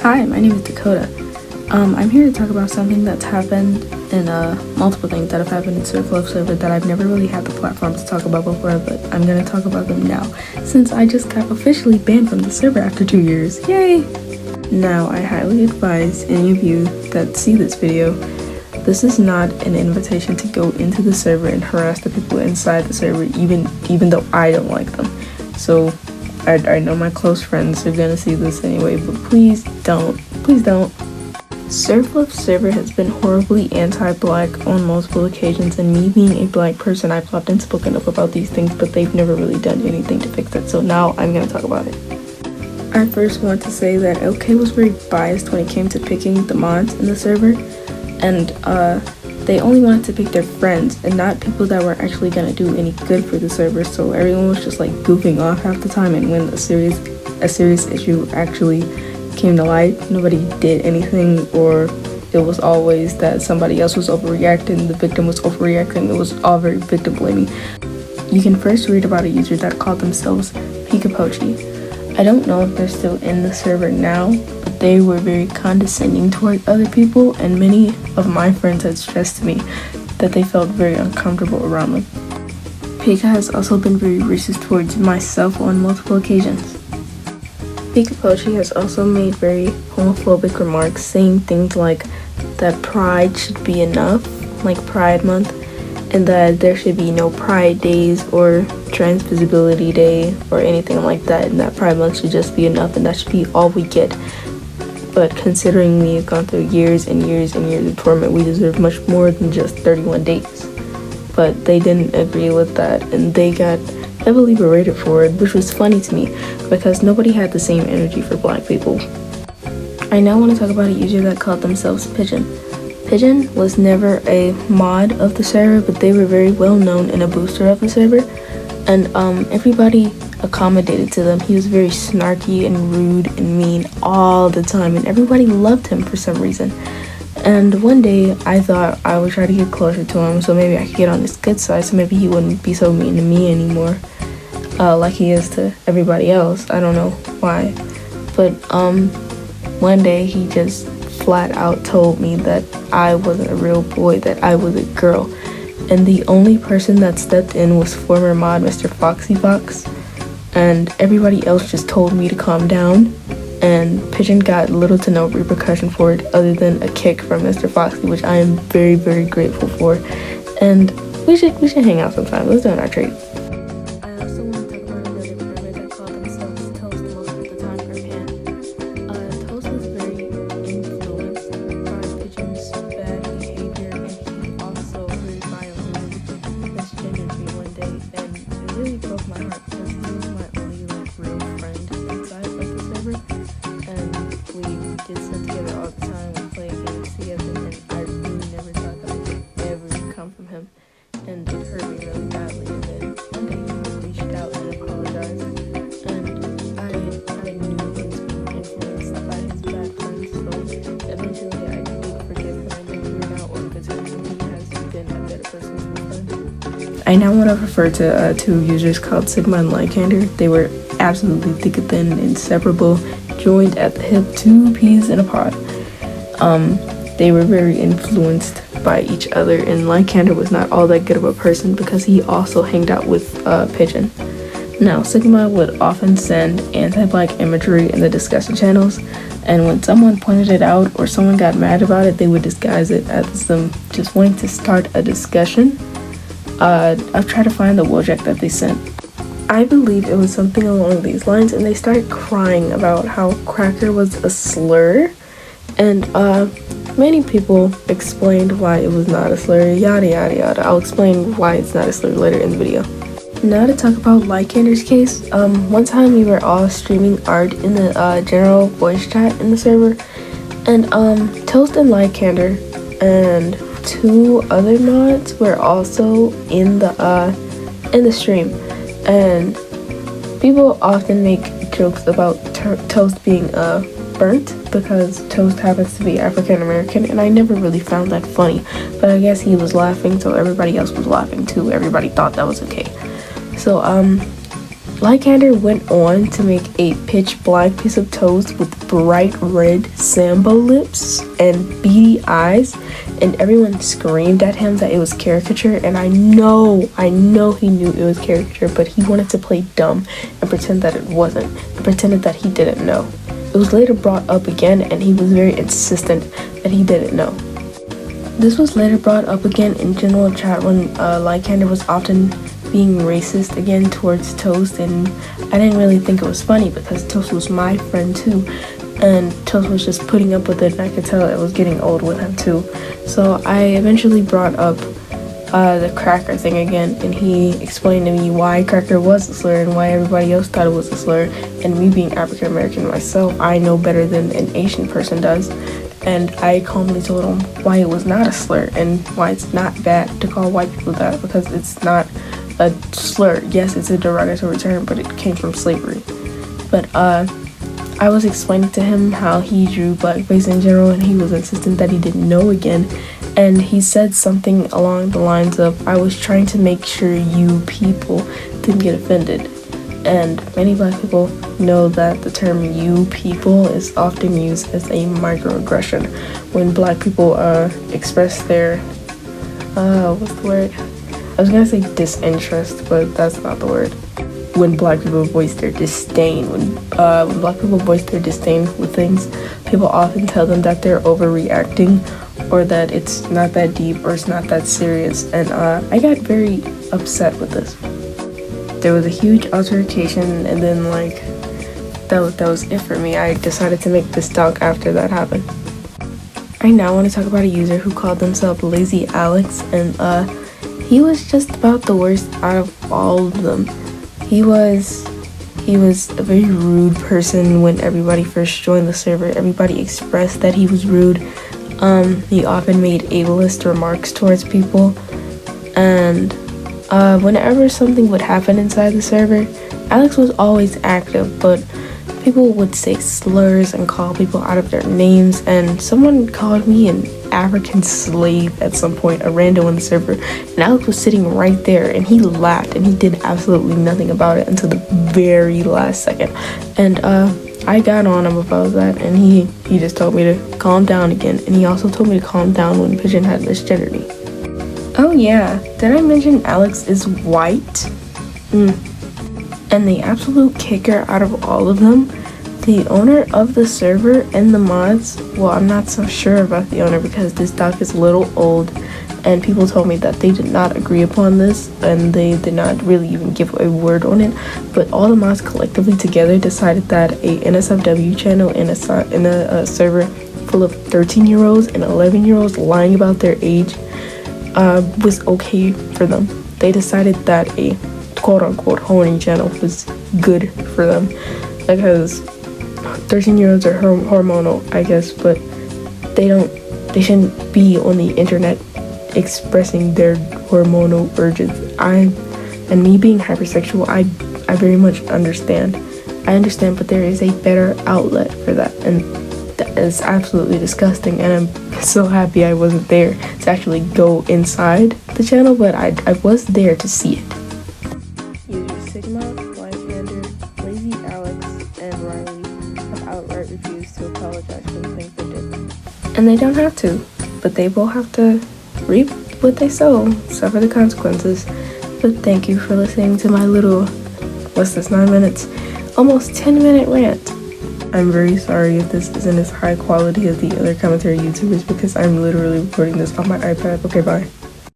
Hi, my name is Dakota. I'm here to talk about something that's happened in multiple things that have happened in Fluff server that I've never really had the platform to talk about before, but I'm gonna talk about them now since I just got officially banned from the server after 2 years. Yay! Now, I highly advise any of you that see this video, this is not an invitation to go into the server and harass the people inside the server, even though I don't like them. So I know my close friends are gonna see this anyway, but please don't. Please don't. Fluff server has been horribly anti-black on multiple occasions, and me being a black person, I've often spoken up about these things, but they've never really done anything to fix it, so now I'm gonna talk about it. I first want to say that OK was very biased when it came to picking the mods in the server, and they only wanted to pick their friends and not people that were actually gonna do any good for the server, so everyone was just like goofing off half the time, and when a serious issue actually came to light, nobody did anything, or it was always that somebody else was overreacting, the victim was overreacting. It was all very victim blaming. You can first read about a user that called themselves Pikapochi. I don't know if they're still in the server now, but they were very condescending toward other people, and many of my friends had stressed to me that they felt very uncomfortable around them. Pika has also been very racist towards myself on multiple occasions. Pikapochi has also made very homophobic remarks, saying things like that pride should be enough, like Pride Month, and that there should be no Pride Days or Trans Visibility Day or anything like that, and that Pride Month should just be enough, and that should be all we get. But considering we have gone through years and years and years of torment, we deserve much more than just 31 days. But they didn't agree with that, and they got heavily berated for it, which was funny to me because nobody had the same energy for black people. I now want to talk about a user that called themselves Pigeon. Pigeon was never a mod of the server, but they were very well known and a booster of the server, and everybody accommodated to them. He was very snarky and rude and mean all the time, and everybody loved him for some reason. And one day I thought I would try to get closer to him so maybe I could get on his good side, so maybe he wouldn't be so mean to me anymore, like he is to everybody else. I don't know why, but one day he just flat out told me that I wasn't a real boy, that I was a girl, and the only person that stepped in was former mod Mr. Foxy Fox, and everybody else just told me to calm down, and Pigeon got little to no repercussion for it other than a kick from Mr. Foxy, which I am very, very grateful for, and we should hang out sometime. Let's do an art trade. I also want to talk about another member that called themselves Toast most of the time for Pan. Toast was very influenced by Pigeon's bad behavior, and he also very violently misgendered me one day, and it really broke my heart because he was my only real friend inside of the server, and we did stuff together all the time and play games together, and I really never thought that I could ever come from him, and it hurt me really badly. And then one day he reached out and apologized, and I knew he was being influenced by his bad friends, so eventually I did forgive him, and then we're now on good terms, and he has been a better person since then. I now want to refer to two users called Sigma and Lycander. They were absolutely thick and thin, inseparable, joined at the hip, two peas in a pod. They were very influenced by each other, and Lycander was not all that good of a person because he also hanged out with Pigeon. Now, Sigma would often send anti-black imagery in the discussion channels, and when someone pointed it out or someone got mad about it, they would disguise it as them just wanting to start a discussion. I've tried to find the Wojak that they sent. I believe it was something along these lines, and they started crying about how cracker was a slur, and many people explained why it was not a slur, yada yada yada. I'll explain why it's not a slur later in the video. Now to talk about Lycander's case, one time we were all streaming art in the general voice chat in the server, and Toast and Lycander and two other mods were also in the stream, and people often make jokes about Toast being burnt because Toast happens to be African American, and I never really found that funny, but I guess he was laughing, so everybody else was laughing too. Everybody thought that was okay. So Lycander went on to make a pitch black piece of toast with bright red Sambo lips and beady eyes, and everyone screamed at him that it was caricature, and I know he knew it was caricature, but he wanted to play dumb and pretend that it wasn't, and pretended that he didn't know. It was later brought up again, and he was very insistent that he didn't know. This was later brought up again in general chat when Lycander was often being racist again towards Toast, and I didn't really think it was funny because Toast was my friend too, and Toast was just putting up with it, and I could tell it was getting old with him too. So I eventually brought up the cracker thing again, and he explained to me why cracker was a slur and why everybody else thought it was a slur, and me being African American myself, I know better than an Asian person does. And I calmly told him why it was not a slur and why it's not bad to call white people that, because it's not a slur. Yes, it's a derogatory term, but it came from slavery. But I was explaining to him how he drew blackface in general, and he was insistent that he didn't know again. And he said something along the lines of, I was trying to make sure you people didn't get offended. And many black people know that the term you people is often used as a microaggression when black people express their what's the word? I was gonna say disinterest, but that's not the word. When black people voice their disdain, when black people voice their disdain with things, people often tell them that they're overreacting or that it's not that deep or it's not that serious, and I got very upset with this. There was a huge altercation, and then like that was it for me. I decided to make this talk after that happened. I now want to talk about a user who called themselves Lazy Alex, and he was just about the worst out of all of them. He was a very rude person when everybody first joined the server. Everybody expressed that he was rude. He often made ableist remarks towards people, and whenever something would happen inside the server, Alex was always active, but people would say slurs and call people out of their names, and someone called me an African slave at some point, a random on the server, and Alex was sitting right there, and he laughed, and he did absolutely nothing about it until the very last second. And I got on him about that, and he just told me to calm down again, and he also told me to calm down when Pigeon had misgendered me. Oh yeah, did I mention Alex is white? And the absolute kicker out of all of them, the owner of the server and the mods, well, I'm not so sure about the owner because this doc is a little old, and people told me that they did not agree upon this, and they did not really even give a word on it, but all the mods collectively together decided that a NSFW channel in a server full of 13-year-olds and 11-year-olds lying about their age was okay for them. They decided that a quote-unquote horny channel was good for them because 13-year-olds are hormonal, I guess, but they shouldn't be on the internet expressing their hormonal urges. And me being hypersexual, I very much understand. I understand, but there is a better outlet for that, and that is absolutely disgusting, and I'm so happy I wasn't there to actually go inside the channel, but I was there to see it. Users Sigma, Lycander, Lazy Alex, and Riley have outright refused to apologize for the things they did. And they don't have to, but they will have to reap what they sow, suffer the consequences. But thank you for listening to my little, what's this, 9 minutes? Almost 10-minute rant. I'm very sorry if this isn't as high quality as the other commentary YouTubers because I'm literally recording this on my iPad. Okay, bye.